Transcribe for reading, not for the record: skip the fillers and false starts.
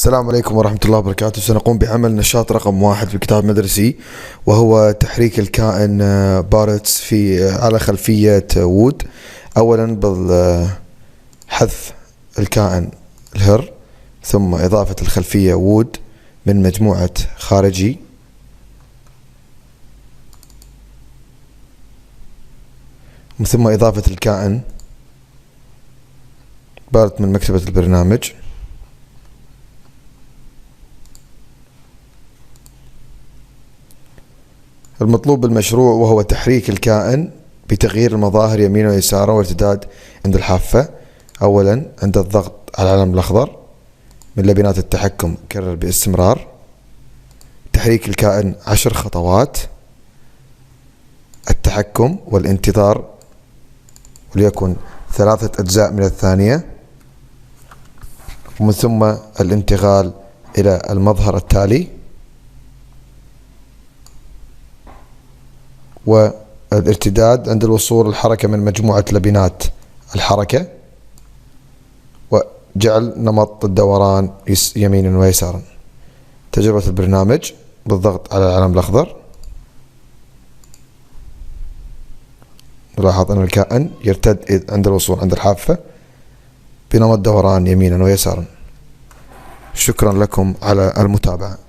السلام عليكم ورحمة الله وبركاته. سنقوم بعمل نشاط رقم 1 في الكتاب المدرسي، وهو تحريك الكائن بارتس على خلفية وود. أولا بالحذف الكائن الهر، ثم إضافة الخلفية وود من مجموعة خارجي، ثم إضافة الكائن بارت من مكتبة البرنامج. المطلوب بالمشروع وهو تحريك الكائن بتغيير المظاهر يمينا ويسارا وارتداد عند الحافة. أولا عند الضغط على العلم الأخضر من لبنات التحكم كرر باستمرار. تحريك الكائن 10 خطوات. التحكم والانتظار وليكن 3 أجزاء من الثانية، ومن ثم الانتقال إلى المظهر التالي، والارتداد عند الوصول الحركة من مجموعة لبنات الحركة، وجعل نمط الدوران يمينا ويسارا. تجربة البرنامج بالضغط على العلم الأخضر، نلاحظ أن الكائن يرتد عند الوصول عند الحافة بنمط دوران يمينا ويسارا. شكرا لكم على المتابعة.